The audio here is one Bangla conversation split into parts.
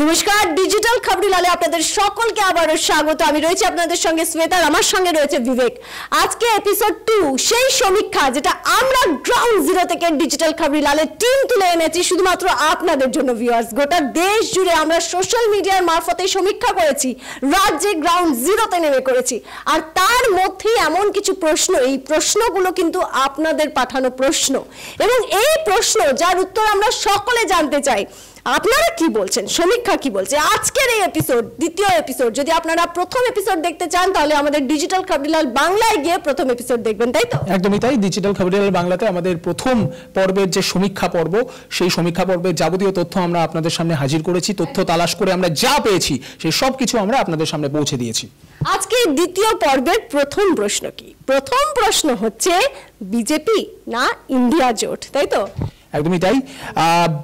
নমস্কার, ডিজিটাল খবরি লালে আপনাদের সকলকে আবারও স্বাগত। আমি রয়েছি আপনাদের সঙ্গে শ্বেতা, আমার সঙ্গে রয়েছে বিবেক। আজকে এপিসোড 2 সেই সমীক্ষা যেটা আমরা গ্রাউন্ড জিরো থেকে ডিজিটাল খবরি লালের টিম তুলে এনেছি শুধুমাত্র আপনাদের জন্য ভিউয়ার্স। গোটা দেশ জুড়ে আমরা সোশ্যাল মিডিয়ার মারফতে সমীক্ষা করেছি, রাজ্যে গ্রাউন্ড জিরোতে নেমে করেছি। আর তার মধ্যে এমন কিছু প্রশ্ন, এই প্রশ্নগুলো কিন্তু আপনাদের পাঠানো প্রশ্ন, এবং এই প্রশ্ন যার উত্তর আমরা সকলে জানতে চাই। আপনারা কি বলছেন, সমীক্ষা কি বলছে? আজকের এই এপিসোড, দ্বিতীয় এপিসোড, যদি আপনারা প্রথম এপিসোড দেখতে চান তাহলে আমাদের ডিজিটাল খবরিলাল বাংলায় গিয়ে প্রথম এপিসোড দেখবেন, তাই তো? একদমই তাই। ডিজিটাল খবরিলাল বাংলাতে আমাদের প্রথম পর্বের যে সমীক্ষা পর্ব, সেই সমীক্ষা পর্বের যাবতীয় তথ্য আমরা আপনাদের সামনে হাজির করেছি। তথ্য তালাশ করে আমরা যা পেয়েছি সেই সব কিছু আমরা আপনাদের সামনে পৌঁছে দিয়েছি। আজকে দ্বিতীয় পর্বের প্রথম প্রশ্ন কি? প্রথম প্রশ্ন হচ্ছে বিজেপি না ইন্ডিয়া জোট, তাই তো? একদমই তাই।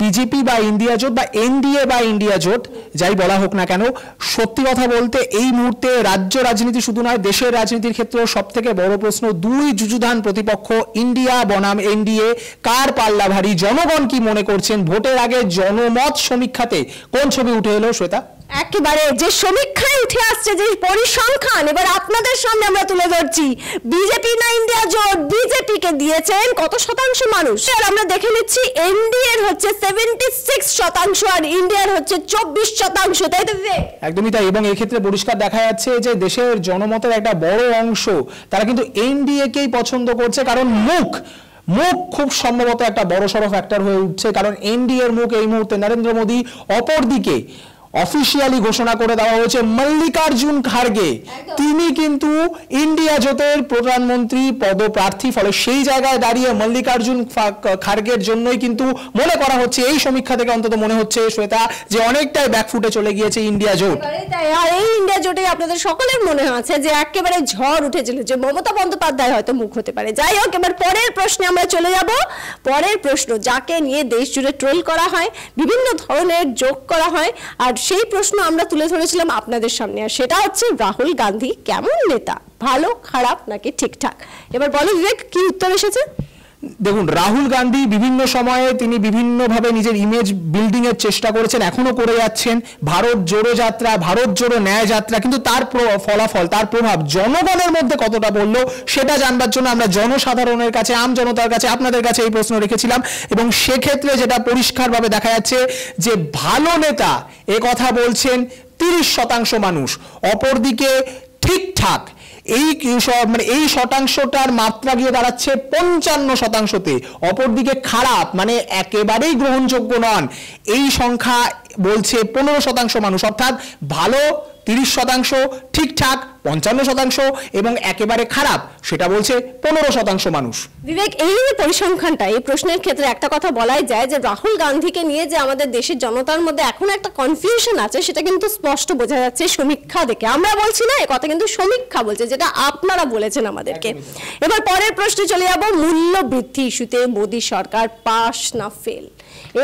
বিজেপি বা ইন্ডিয়া জোট বা এনডিএ বা ইন্ডিয়া জোট যাই বলা হোক না কেন, সত্যি কথা বলতে এই মুহূর্তে রাজ্য রাজনীতি শুধু নয়, দেশের রাজনীতির ক্ষেত্রেও সব থেকে বড় প্রশ্ন দুই যুযুধান প্রতিপক্ষ ইন্ডিয়া বনাম এনডিএ, কার পাল্লা ভারী? জনগণ কি মনে করছেন? ভোটের আগে জনমত সমীক্ষাতে কোন ছবি উঠে এলো শ্বেতা? একেবারে যে সমীক্ষায় উঠে আসছে যে পরিসংখ্যান, এবার আপনাদের সামনে আমরা তুলে ধরছি। বিজেপি না ইন্ডিয়া জোট, বিজেপি কে দিয়েছেন কত শতাংশ মানুষ? আর আমরা দেখে নিচ্ছি এনডিএ হচ্ছে 76% আর ইন্ডিয়ার হচ্ছে 24%, তাই তো? একদমই তাই। এবং এই ক্ষেত্রে পরিষ্কার দেখা যাচ্ছে যে দেশের জনমতের একটা বড় অংশ তারা কিন্তু এনডিএ কেই পছন্দ করছে, কারণ মুখ খুব সম্ভবত একটা বড়সড় ফ্যাক্টর হয়ে উঠছে। কারণ এনডিএ এর মুখ এই মুহূর্তে নরেন্দ্র মোদী, অপরদিকে অফিসিয়ালি ঘোষণা করে দেওয়া হয়েছে মল্লিকার্জুন খাড়গে তিনি কিন্তু ইন্ডিয়া জোটের প্রধানমন্ত্রী পদপ্রার্থী। ফলে সেই জায়গায় দাঁড়িয়ে মল্লিকার্জুন খাড়গের জন্যই কিন্তু মনে করা হচ্ছে, এই সমীক্ষা থেকে অন্তত মনে হচ্ছে শ্বেতা, যে অনেকটাই ব্যাকফুটে চলে গিয়েছে ইন্ডিয়া জোট। আর এই ইন্ডিয়া জোটে আপনাদের সকলের মনে আছে যে একেবারে ঝড় উঠেছিল, যে মমতা বন্দ্যোপাধ্যায় হয়তো মুখ হতে পারে। যাই হোক, এবার পরের প্রশ্নে আমরা চলে যাব। পরের প্রশ্ন যাকে নিয়ে দেশ জুড়ে ট্রোল করা হয়, বিভিন্ন ধরনের জোক করা হয়, আর সেই প্রশ্ন আমরা তুলে ধরেছিলাম আপনাদের সামনে। আর সেটা হচ্ছে রাহুল গান্ধী কেমন নেতা, ভালো, খারাপ নাকি ঠিকঠাক? এবার বলো বিবেক, কি উত্তর এসেছে? দেখুন, রাহুল গান্ধী বিভিন্ন সময়ে তিনি বিভিন্নভাবে নিজের ইমেজ বিল্ডিং এর চেষ্টা করেছেন, এখনো করে যাচ্ছেন। ভারত জোড়ো যাত্রা, ভারত জোড়ো ন্যায় যাত্রা, কিন্তু তার ফলাফল, তার প্রভাব জনগণের মধ্যে কতটা পড়লো সেটা জানবার জন্য আমরা জনসাধারণের কাছে, আম জনতার কাছে, আপনাদের কাছে এই প্রশ্ন রেখেছিলাম। এবং সেক্ষেত্রে যেটা পরিষ্কারভাবে দেখা যাচ্ছে যে ভালো নেতা এ কথা বলছেন 30% মানুষ, অপরদিকে ঠিকঠাক এই শতাংশটার মাত্রা গিয়ে দাঁড়াচ্ছে 55%-তে। অপরদিকে খারাপ মানে একেবারেই গ্রহণযোগ্য নন, এই সংখ্যা বলছে 15% মানুষ। অর্থাৎ ভালো 30%, ঠিকঠাক 55% এবং একেবারে খারাপ সেটা বলছে 15% মানুষ। বিবেক, এই যে পরিসংখ্যানটা, এই প্রশ্নের ক্ষেত্রে একটা কথা বলাই যায় যে রাহুল গান্ধীকে নিয়ে যে আমাদের দেশের জনতার মধ্যে এখন একটা কনফিউশন আছে, সেটা কিন্তু স্পষ্ট বোঝা যাচ্ছে সমীক্ষা দেখে। আমরা বলছি না, এ কথা কিন্তু সমীক্ষা বলছে, যেটা আপনারা বলেছেন আমাদেরকে। এবার পরের প্রশ্নে চলে যাব। মূল্য বৃদ্ধি ইস্যুতে মোদী সরকার পাস না ফেল?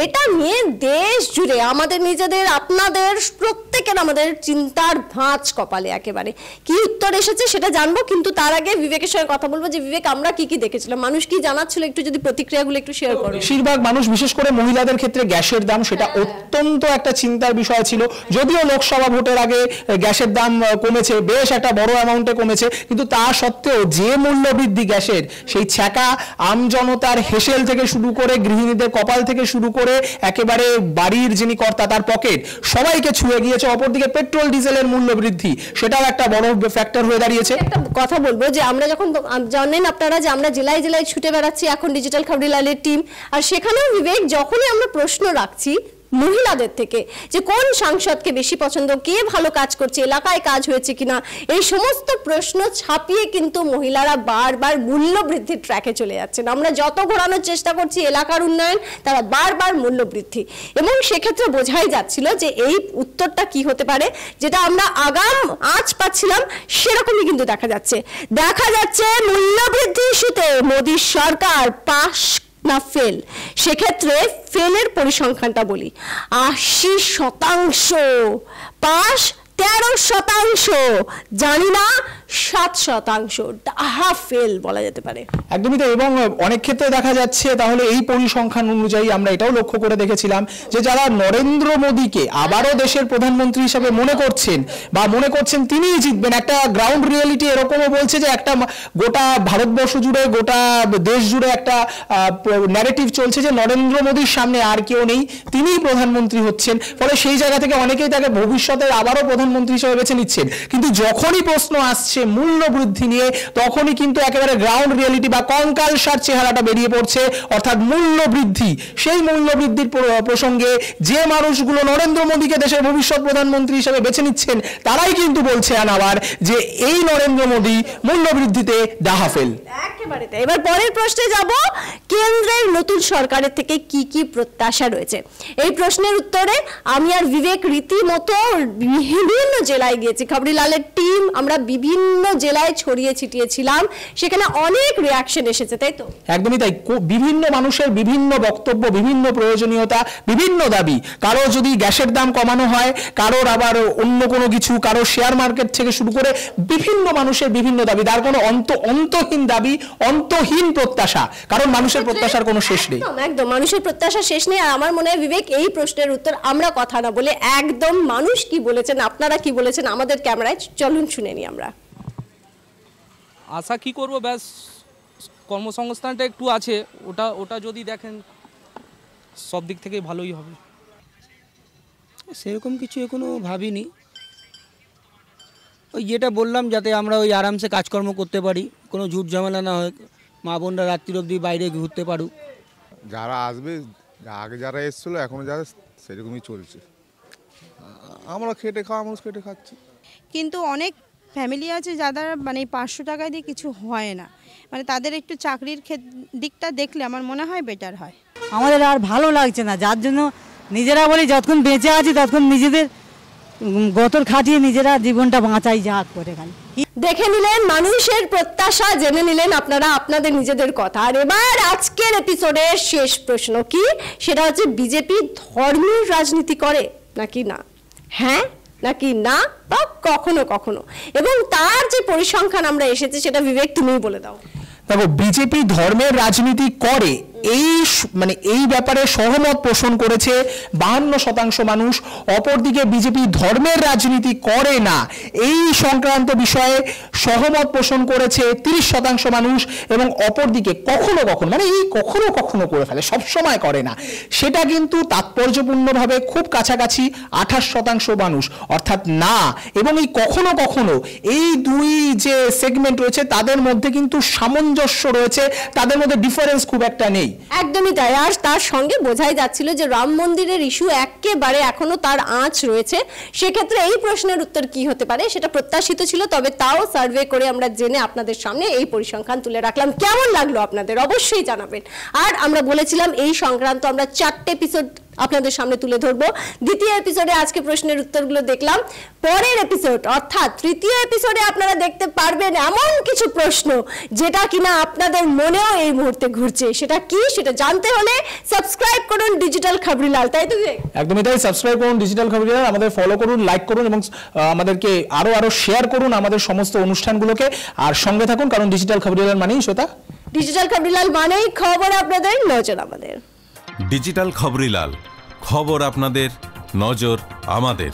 এটা নিয়ে দেশ জুড়ে আমাদের নিজেদের, আপনাদের প্রত্যেকের আমাদের চিন্তার ভাঁজ কপালে। একেবারে কি উত্তর এসেছে সেটা জানবো, কিন্তু তার আগে বিবেকের সঙ্গে কথা বলবো যে বিবেক, আমরা কি কি দেখেছিলাম, মানুষ কি জানাচ্ছিল, একটু যদি প্রতিক্রিয়াগুলো একটু শেয়ার করো। বেশিরভাগ মানুষ, বিশেষ করে মহিলাদের ক্ষেত্রে গ্যাসের দাম, সেটা অত্যন্ত একটা চিন্তার বিষয় ছিল। যদিও লোকসভা ভোটের আগে গ্যাসের দাম কমেছে, বেশ একটা বড় অ্যামাউন্টে কমেছে, কিন্তু তা সত্ত্বেও যে মূল্য বৃদ্ধি গ্যাসের, সেই ছ্যাঁকা আমজনতার হেসেল থেকে শুরু করে গৃহিণীদের কপাল থেকে শুরু করে একেবারে বাড়ির যিনি কর্তা তার পকেট, সবাইকে ছুঁয়ে গিয়েছে। অপরদিকে পেট্রোল ডিজেলের মূল্য বৃদ্ধি, সেটাও একটা বড় ফ্যাক্টর হয়ে দাঁড়িয়েছে। একটা কথা বলবো যে আমরা যখন, জানেন আপনারা যে আমরা জেলায় জেলায় ছুটে বেড়াচ্ছি এখন ডিজিটাল খবরিলালের টিম, আর সেখানেও বিবেক যখনই আমরা প্রশ্ন রাখছি মহিলাদের থেকে যে কোন সাংসদকে বেশি পছন্দ, কে ভালো কাজ করছে, এলাকায় কাজ হয়েছে কিনা, এই সমস্ত প্রশ্ন ছাপিয়ে কিন্তু মহিলারা বারবার মূল্য বৃদ্ধির ট্র্যাকে চলে যাচ্ছেন। আমরা যত ঘোরানোর চেষ্টা করছি এলাকার উন্নয়ন, তারা বারবার মূল্য বৃদ্ধি। এবং সেক্ষেত্রে বোঝাই যাচ্ছিল যে এই উত্তরটা কি হতে পারে, যেটা আমরা আগাম আঁচ পাচ্ছিলাম সেরকমই কিন্তু দেখা যাচ্ছে মূল্য বৃদ্ধি ইস্যুতে মোদী সরকার পাস না ফেল। সেক্ষেত্রে ফেলের পরিসংখ্যানটা বলি, 80% পাস, 13%, জানি না 7%, ডাহা ফেল বলা যেতে পারে। একদমই তাই। এবং অনেক ক্ষেত্রে দেখা যাচ্ছে তাহলে এই পরিসংখ্যান অনুযায়ী আমরা এটাও লক্ষ্য করে দেখেছিলাম যে যারা নরেন্দ্র মোদীকে আবারও দেশের প্রধানমন্ত্রী হিসেবে মনে করছেন বা মনে করছেন তিনিই জিতবেন, একটা গ্রাউন্ড রিয়েলিটি এরকমও বলছে যে একটা গোটা ভারতবর্ষ জুড়ে, গোটা দেশ জুড়ে একটা ন্যারেটিভ চলছে যে নরেন্দ্র মোদীর সামনে আর কেউ নেই, তিনিই প্রধানমন্ত্রী হচ্ছেন। ফলে সেই জায়গা থেকে অনেকেই তাকে ভবিষ্যতে আবারও প্রধানমন্ত্রী হিসেবে বেছে নিচ্ছেন। কিন্তু যখনই প্রশ্ন আসছে মূল্য বৃদ্ধি নিয়ে, তখনই কিন্তু একেবারে গ্রাউন্ড রিয়েলিটি বা কঙ্কালসার চেহারাটা বেরিয়ে পড়ছে, অর্থাৎ মূল্য বৃদ্ধি। সেই মূল্য বৃদ্ধির প্রসঙ্গে যে মানুষগুলো নরেন্দ্র মোদীকে দেশের ভবিষ্যৎ প্রধানমন্ত্রী হিসেবে বেছে নিচ্ছেন, তারাই কিন্তু বলছেন আবার যে এই নরেন্দ্র মোদী মূল্য বৃদ্ধিতে ডাহা ফেল। একেবারে তাই। এবার পরের প্রশ্নে যাব, কেন্দ্রের নতুন সরকারের থেকে কি কি প্রত্যাশা রয়েছে? এই প্রশ্নের উত্তরে আমি আর বিবেক রীতিমতো বিভিন্ন জেলায় গিয়েছি। খবরিলালের টিম আমরা বিভিন্ন জেলায় ছড়িয়ে ছিটিয়েছিলাম, সেখানে অনেক রিয়াকশন এসেছে, তাই তো? একদমই তাই। বিভিন্ন মানুষের বিভিন্ন বক্তব্য, বিভিন্ন প্রয়োজনীয়তা, বিভিন্ন দাবি। কারো যদি গ্যাসের দাম কমানো হয়, কারোর আবার অন্য কোনো কিছু, কারো শেয়ার মার্কেট থেকে শুরু করে বিভিন্ন মানুষের বিভিন্ন দাবি, তার কোনো অন্তহীন দাবি, অন্তহীন প্রত্যাশা, কারণ মানুষের প্রত্যাশার কোনো শেষ নেই। একদম মানুষের প্রত্যাশা শেষ নেই। আর আমার মনে হয় বিবেক, এই প্রশ্নের উত্তর আমরা কথা না বলে একদম মানুষ কি বলেছেন, আপনারা কি বলেছেন আমাদের ক্যামেরায় চলুন শুনে নিই আমরা। আশা কি করব, ব্যাস কর্মসংস্থানটা একটু আছে, ওটা যদি দেখেন সব দিক থেকে ভালোই হবে। সেরকম কিছু এখনো ভাবিনি। ওই যেটা বললাম, যাতে আমরা ওই আরামসে কাজকর্ম করতে পারি, কোনো ঝুট ঝামেলা না হয়, মা বোনরা রাত্রির অবধি বাইরে ঘুরতে পারুক। যারা আসবে, আগে যারা এসেছিলো এখনো যারা সেরকমই চলছে। আমরা খেটে খাওয়া মানুষ খেটে খাচ্ছি। কিন্তু অনেক ফ্যামিলি আছে যাদের মানে 500 টাকা দিয়ে কিছু হয় না, মানে তাদের একটু চাকরির দিকটা দেখলে আমার মনে হয় বেটার হয়। আমাদের আর ভালো লাগছে না, যার জন্য নিজেরা বলি যতক্ষণ বেঁচে আছি ততক্ষণ নিজেদের গতর খাটিয়ে নিজেরা জীবনটা বাঁচাই যা করে খালি। দেখে নিলেন মানুষের প্রত্যাশা, জেনে নিলেন আপনারা আপনাদের নিজেদের কথা। আর এবার আজকের এপিসোডের শেষ প্রশ্ন কি, সেটা হচ্ছে বিজেপি ধর্মের রাজনীতি করে নাকি না? হ্যাঁ নাকি না, বা কখনো কখনো, এবং তার যে পরিসংখ্যান আমরা এসেছে সেটা বিবেক তুমিই বলে দাও। দেখো, বিজেপি ধর্মের রাজনীতি করে এই ব্যাপারে সহমত পোষণ করেছে 52% মানুষ। অপরদিকে বিজেপি ধর্মের রাজনীতি করে না এই সংক্রান্ত বিষয়ে সহমত পোষণ করেছে 30% মানুষ। এবং অপরদিকে কখনো কখনো, মানে এই কখনো কখনো করে ফেলে, সব সময় করে না, সেটা কিন্তু তাৎপর্যপূর্ণভাবে খুব কাছাকাছি 28% মানুষ, অর্থাৎ না। এবং এই কখনো কখনো এই দুই যে সেগমেন্ট রয়েছে তাদের মধ্যে কিন্তু সামঞ্জস্য রয়েছে, তাদের মধ্যে ডিফারেন্স খুব একটা নেই। একদমই তাই। আর তার সঙ্গে বোঝাই যাচ্ছিল যে রাম মন্দিরের ইস্যু একেবারে এখনো তার আঁচ রয়েছে। সেক্ষেত্রে এই প্রশ্নের উত্তর কি হতে পারে সেটা প্রত্যাশিত ছিল, তবে তাও সার্ভে করে আমরা জেনে আপনাদের সামনে এই পরিসংখ্যান তুলে রাখলাম। কেমন লাগলো আপনাদের অবশ্যই জানাবেন। আর আমরা বলেছিলাম এই সংক্রান্ত আমরা 4টে এপিসোড আপনাদের সামনে তুলে ধরবো। দ্বিতীয় এপিসোডে আজকে প্রশ্নের উত্তরগুলো দেখলাম। পরের এপিসোড অর্থাৎ তৃতীয় এপিসোডে আপনারা দেখতে পারবেন এমন কিছু প্রশ্ন যেটা কিনা আপনাদের মনেও এই মুহূর্তে ঘুরছে। সেটা কি, সেটা জানতে হলে সাবস্ক্রাইব করুন ডিজিটাল খবরিলাল, তাই তো? একদমই তাই। সাবস্ক্রাইব করুন ডিজিটাল খবরিলাল, আমাদের ফলো করুন, লাইক করুন এবং আমাদেরকে আরো শেয়ার করুন আমাদের সমস্ত অনুষ্ঠানগুলোকে। আর সঙ্গে থাকুন, কারণ ডিজিটাল খবরিলাল মানেই শ্রোতা, ডিজিটাল খবরিলাল মানেই খবর আপনাদের, নজর আমাদের। ডিজিটাল খবরিলাল, খবর আপনাদের, নজর আমাদের।